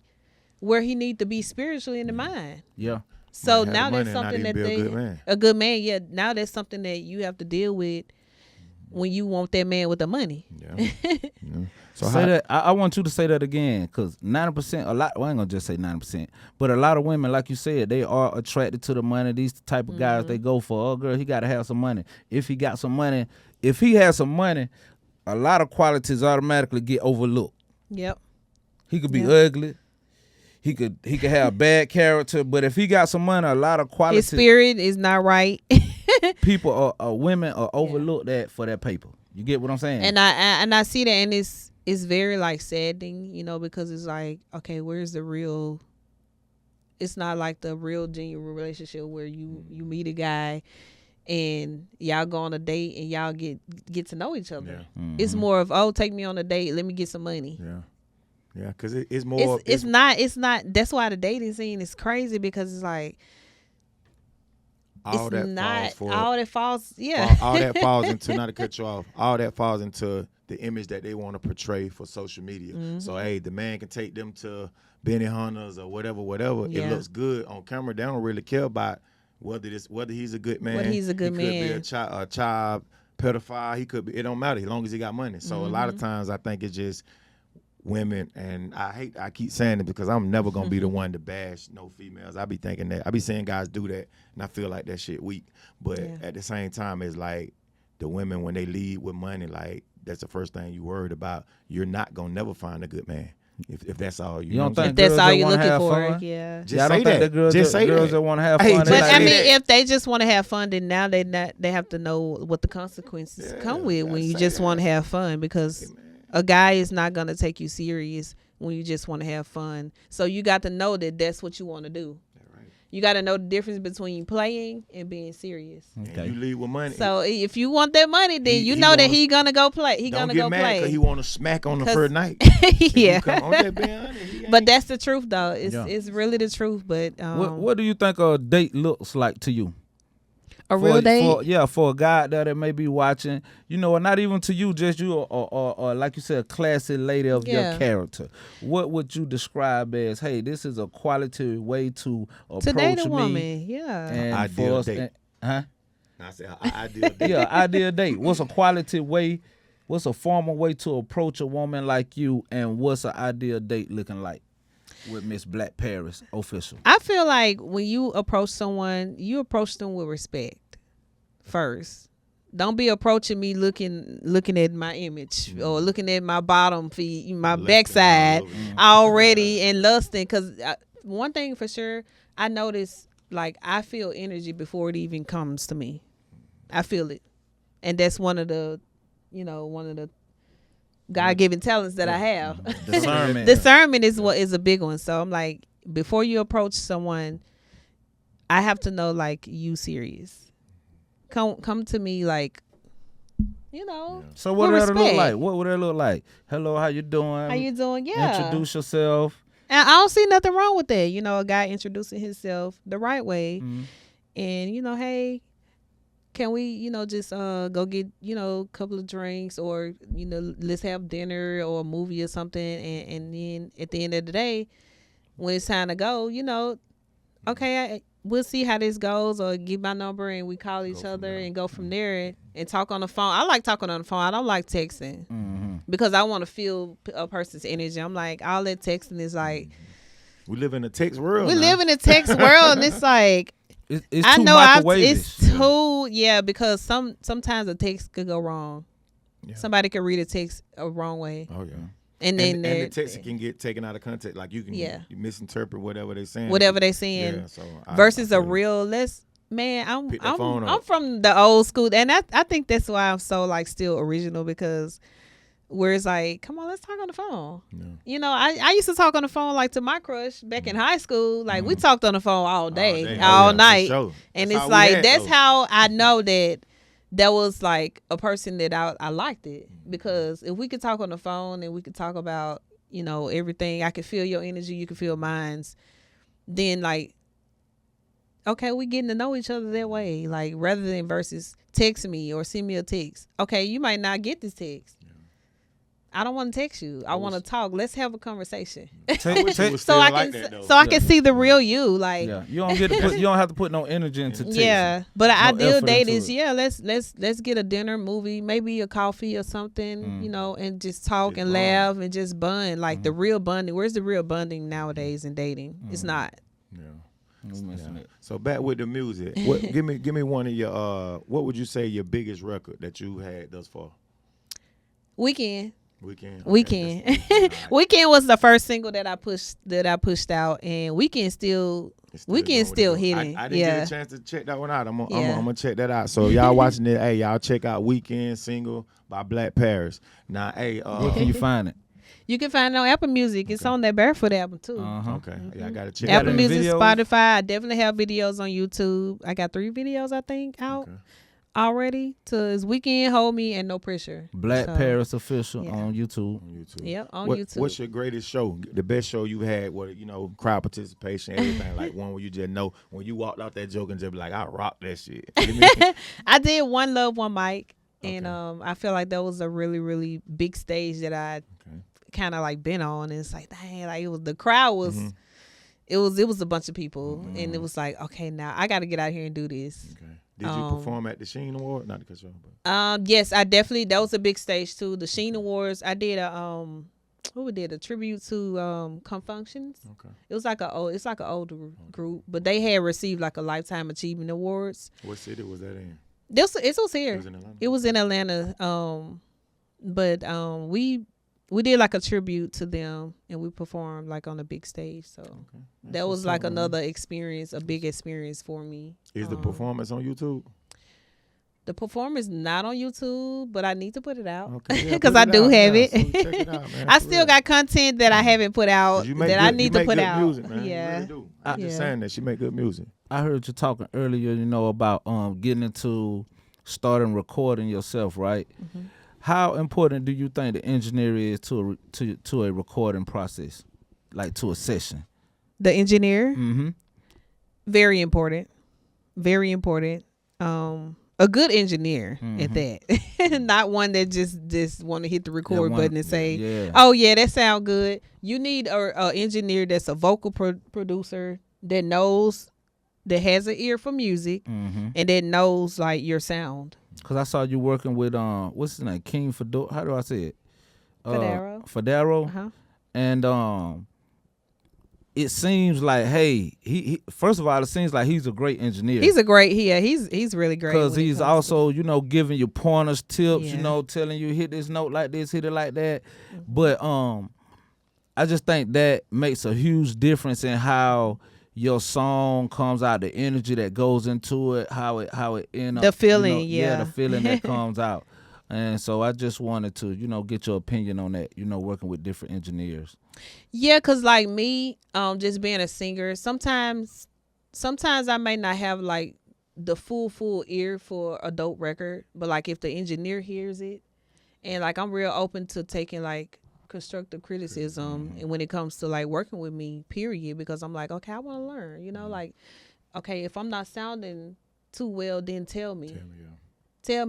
where he need to be spiritually in the mind. Yeah. So Might have now money that's and not something even that be a good man. a good man. Yeah. Now that's something that you have to deal with when you want that man with the money. Yeah. So Say that. I want you to say that again, because 90%, well, I ain't gonna just say 90%, but a lot of women, like you said, they are attracted to the money. These the type of guys they go for. Oh, girl, he gotta have some money. If he got some money, if he has some money, a lot of qualities automatically get overlooked. Yep. He could be ugly. He could have bad character, but if he got some money, a lot of qualities. His spirit is not right. People women are overlooked that for that paper. You get what I'm saying? And I see that, and it's very like saddening, because it's like, okay, where's the real? It's not like the real genuine relationship where you meet a guy and y'all go on a date and y'all get to know each other. Yeah. It's more of, oh, take me on a date, let me get some money. Yeah. Yeah, because it's more. It's not. That's why the dating scene is crazy, because it's like all it's that not falls all that falls. Yeah. all that falls into, not to cut you off, all that falls into the image that they want to portray for social media. So hey, the man can take them to Benihana's or whatever. Yeah. It looks good on camera. They don't really care about whether he's a good man. Whether he's a good he man. could be a child pedophile. He could be. It don't matter as long as he got money. So a lot of times I think it's just women, and I keep saying it because I'm never gonna be the one to bash no females. I be thinking that. I be seeing guys do that, and I feel like that shit weak. But at the same time, it's like the women, when they lead with money, like that's the first thing you worried about. You're not gonna never find a good man if that's all you. You don't know think If that's all you're wanna looking have for, fun? yeah. Just I don't say think that. the girls, Just say girls that. that want to have Hey, fun. just But say I mean, that. if they just want to have fun, then now they have to know what the consequences come with when you just want to have fun, because a guy is not gonna take you serious when you just want to have fun. So you got to know that that's what you want to do. You got to know the difference between playing and being serious. And you lead with money. So if you want that money, then He know that wants- he gonna go play. He don't gonna get go mad play. because he want to smack on the first night. Yeah. But But that's the truth, though. It's really the truth. But What do you think a date looks like to you? a real date. For a guy out there that may be watching, or not even to you, just you, or like you said, a classy lady of your character. What would you describe as, hey, this is a quality way to approach To date a me? woman, yeah. And Ideal for us, date. huh? I said, ideal date. Yeah, ideal date. What's a quality way? What's a formal way to approach a woman like you? And what's an ideal date looking like with Miss Blaque Paris official? I feel like when you approach someone, you approach them with respect first. Don't be approaching me looking at my image or looking at my bottom feet, my backside already and lusting. Because one thing for sure, I notice, like, I feel energy before it even comes to me. I feel it, and that's one of the God-given talents that I have. Discernment. Discernment is what is a big one. So I'm like, before you approach someone, I have to know like you serious. Come to me like, you know. Yeah. So what would that look like? What would that look like? Hello, how you doing? How you doing? Yeah. Introduce yourself. And I don't see nothing wrong with that. You know, a guy introducing himself the right way. Mm-hmm. And, you know, hey, can we, you know, just go get, you know, a couple of drinks, or, you know, let's have dinner or a movie or something. And then at the end of the day, when it's time to go, you know, okay, we'll see how this goes, or give my number and we call each other and go from there and talk on the phone. I like talking on the phone. I don't like texting because I want to feel a person's energy. I'm like, all that texting is like. We live in a text world. We live in a text world, and it's like. It's I too know microwave-ish. it's too because sometimes a text could go wrong. Yeah. Somebody could read a text a wrong way. Oh yeah. And then the text can get taken out of context. Like you can you misinterpret whatever they're saying. Whatever they're saying. Yeah, so versus a real I'm from the old school, and I think that's why I'm so like still original, because where it's like, come on, let's talk on the phone. Yeah. You know, I used to talk on the phone like to my crush back in high school. Like we talked on the phone all day, all night. Sure. And it's like, that's how I know that was like a person that I liked it. Because if we could talk on the phone and we could talk about, you know, everything, I could feel your energy, you could feel mine's, then like, okay, we getting to know each other that way. Like rather than versus text me or send me a text. Okay, you might not get this text. I don't want to text you. I want to talk. Let's have a conversation. So I can see the real you. Like you don't get to put, you don't have to put no energy into text. Yeah, but an ideal date is let's get a dinner, movie, maybe a coffee or something, you know, and just talk and laugh and just bond. Like the real bonding. Where's the real bonding nowadays in dating? It's not. Yeah. So back with the music. Give me one of your what would you say your biggest record that you had thus far? Weekend. Okay. Weekend was the first single that I pushed out, and Weekend still hitting. I didn't get a chance to check that one out. I'm gonna check that out. So y'all watching it, hey, y'all check out Weekend single by Blaque Paris. Now, hey, where can you find it? You can find it on Apple Music. It's on that Barefoot album too. Okay. Yeah, I gotta check Apple it out. Music, Spotify. I definitely have videos on YouTube. I got 3 videos I think out. Already to his Weekend, Hold Me, and No Pressure. Blaque Paris official on YouTube. Yep, on YouTube. What's your greatest show? The best show you had? What, you know, crowd participation, everything. Like one where you just know when you walked out that joke and just be like, I rock that shit. I did One Love, One Mic, and I feel like that was a really, really big stage that I kind of like been on. And it's like, dang, like the crowd was. It was a bunch of people, and it was like, okay, now I got to get out here and do this. Okay. Did you perform at the Sheen Award? Not the cut you off, but yes, I definitely. That was a big stage too. The Sheen Awards. I did a tribute to Come Functions. Okay. It's like an older group, but they had received like a Lifetime Achievement Awards. What city was that in? It was here. It was in Atlanta. But we did like a tribute to them, and we performed like on a big stage. So that was like another experience, a big experience for me. Is the performance on YouTube? The performance not on YouTube, but I need to put it out because I do have it. So check it out, man. I still got content that I haven't put out that I need to put out. Music, man. Yeah, you really do. I'm just saying that she make good music. I heard you talking earlier, you know, about getting into starting recording yourself, right? Mm-hmm. How important do you think the engineer is to a recording process, like to a session? The engineer, very important, very important. A good engineer at that, not one that just want to hit the record button and say, "Oh yeah, that sound good." You need a engineer that's a vocal producer that knows, that has an ear for music, and that knows like your sound. Cause I saw you working with what's his name, King Fedor. How do I say it? Fedaro. And it seems like, hey, he first of all, it seems like he's a great engineer. He's really great. Cause he's also, you know, giving you pointers, tips, you know, telling you hit this note like this, hit it like that. But I just think that makes a huge difference in how your song comes out, the energy that goes into it, how it ends up, the feeling, the feeling that comes out. And so I just wanted to, you know, get your opinion on that, you know, working with different engineers. Yeah, cause like me, just being a singer, sometimes sometimes I may not have like the full ear for a dope record, but like if the engineer hears it, and like I'm real open to taking like constructive criticism, and when it comes to like working with me, period, because I'm like, okay, I want to learn, you know, like, okay, if I'm not sounding too well, then tell me,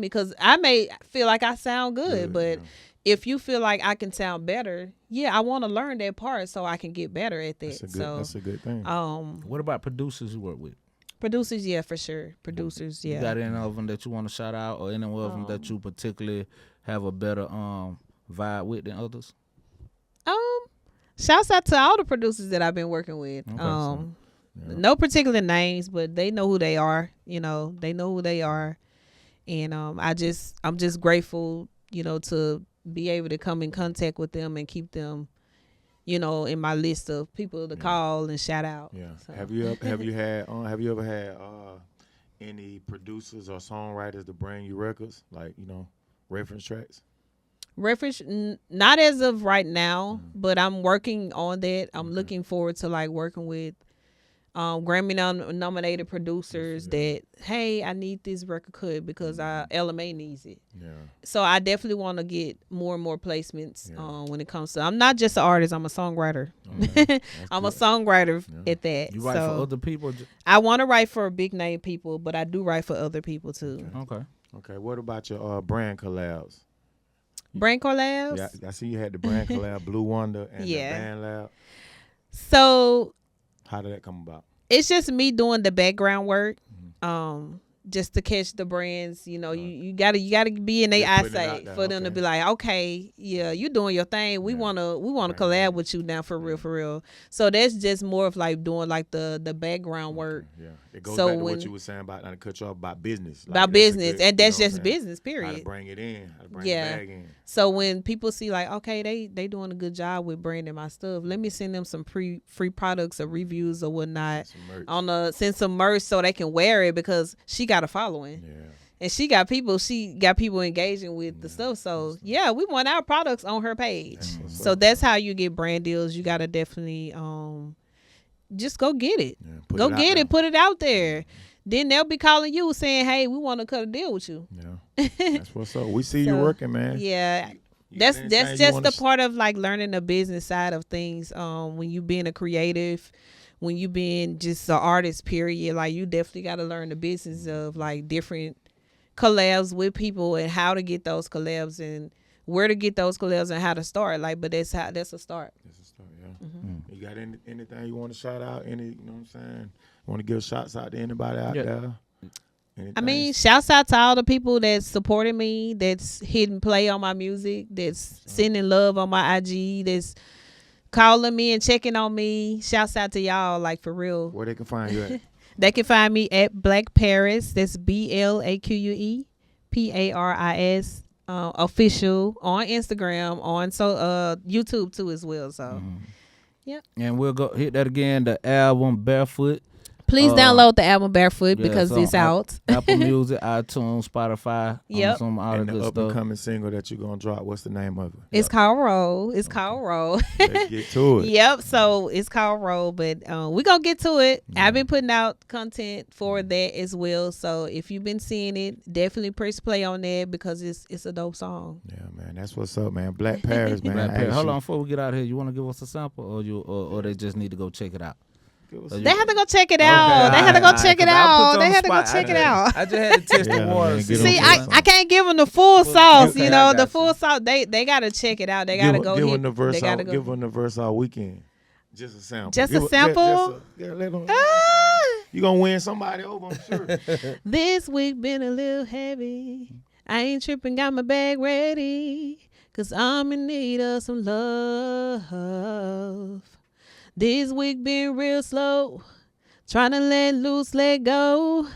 because I may feel like I sound good, but if you feel like I can sound better, I want to learn that part so I can get better at that. That's a good thing. What about producers you work with? Producers, for sure. Producers, You got any of them that you want to shout out, or any of them that you particularly have a better vibe with than others? Shouts out to all the producers that I've been working with. No particular names, but they know who they are. You know, they know who they are, and I'm just grateful, you know, to be able to come in contact with them and keep them, you know, in my list of people to call and shout out. Yeah. So. Have you ever had any producers or songwriters to bring you records, like, you know, reference tracks? Reference, not as of right now, but I'm working on that. I'm looking forward to like working with Grammy nominated producers that, hey, I need this record cut because LMA needs it. Yeah. So I definitely want to get more and more placements when it comes to, I'm not just an artist, I'm a songwriter. I'm a songwriter at that. You write for other people? I want to write for big name people, but I do write for other people too. Okay. What about your brand collabs? Brand collabs? Yeah, I see you had the brand collab, Blue Wonder, and the band lab. So how did that come about? It's just me doing the background work, just to catch the brands. You know, you gotta be in their eyesight for them to be like, okay, you doing your thing. We wanna collab with you now for real. So that's just more of like doing like the background work. Yeah, it goes back to what you were saying about not to cut you off about business. Like, about business, and that's just business. Period. How to bring it in, how to bring it back in. So when people see like, okay, they doing a good job with branding my stuff, let me send them some free products or reviews or whatnot send some merch so they can wear it, because she got a following. Yeah. And she got people engaging with the stuff. So we want our products on her page. So that's how you get brand deals. You gotta definitely just go get it. Yeah, put it out there. Then they'll be calling you saying, hey, we want to cut a deal with you. Yeah. That's what's up. We see you working, man. Yeah. That's just the part of like learning the business side of things. When you being a creative, when you being just an artist, period, like you definitely got to learn the business of like different collabs with people and how to get those collabs and where to get those collabs and how to start. Like, but that's a start. That's a start, yeah. Mm-hmm. You got anything you want to shout out? You know what I'm saying? Want to give shouts out to anybody out there? Anything? I mean, shouts out to all the people that's supporting me, that's hitting play on my music, that's sending love on my IG, that's calling me and checking on me. Shouts out to y'all, like for real. Where they can find you at? They can find me at Blaque Paris. That's BLAQUE PARIS official on Instagram, on YouTube too as well. So, yep. And we'll go hit that again. The album Barefoot. Please download the album Barefoot because it's out. Apple Music, iTunes, Spotify. Yep. And the up and coming single that you're gonna drop, what's the name of it? It's called Roll. It's called Roll. Let's get to it. Yep. So it's called Roll, but we're gonna get to it. I've been putting out content for that as well. So if you've been seeing it, definitely press play on that because it's a dope song. Yeah, man. That's what's up, man. Blaque Paris, man. Blaque Paris. Hold on, before we get out of here, you want to give us a sample, or they just need to go check it out? They have to go check it out. Okay, they have to go check it out. They have to go check it out. I just had to test the water. See, I can't give them the full sauce. You know, the full sauce. They got to check it out. They got to go. Give them the verse. Give them the verse all weekend. Just a sample. Just a sample. Let them. You gonna win somebody over, I'm sure. This week been a little heavy. I ain't tripping. Got my bag ready. 'Cause I'm in need of some love. This week been real slow, trying to let loose, let go.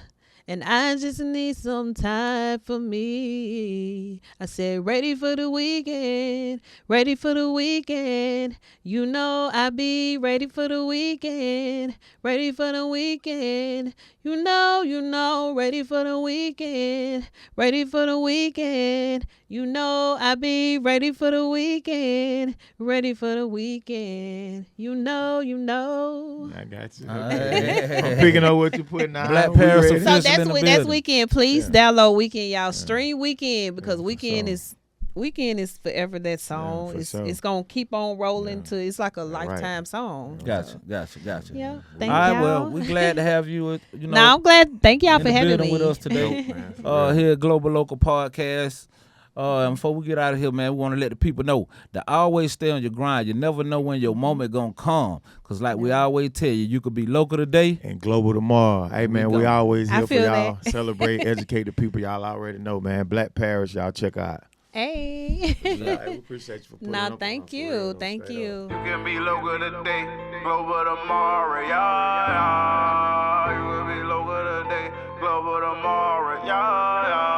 and I just need some time for me. I said, ready for the weekend, ready for the weekend. You know I be ready for the weekend, ready for the weekend. You know, ready for the weekend, ready for the weekend. You know I be ready for the weekend, ready for the weekend. You know. I got you. I'm picking up what you putting out. Blaque Paris We ready. official So in the that's building. weekend. Please download weekend, y'all. Stream weekend because weekend is forever that song. for sure. It's gonna keep on rolling to it's like a lifetime song. Gotcha. Yeah. All Thank right, y'all. well, we're glad to have you. You know, No, I'm glad. Thank y'all in for the having building me. with us today. Here at Global Local Podcast. And before we get out of here, man, we want to let the people know to always stay on your grind. You never know when your moment gonna come. Cause like we always tell you, you could be local today and global tomorrow. Hey man, we always I here for feel y'all. that. Celebrate, educate the people. Y'all already know, man. Blaque Paris, y'all check out. Hey. Yeah, we appreciate you for putting up. Thank you. Thank you. You can be local today, global tomorrow, yeah. You can be local today, global tomorrow, yeah.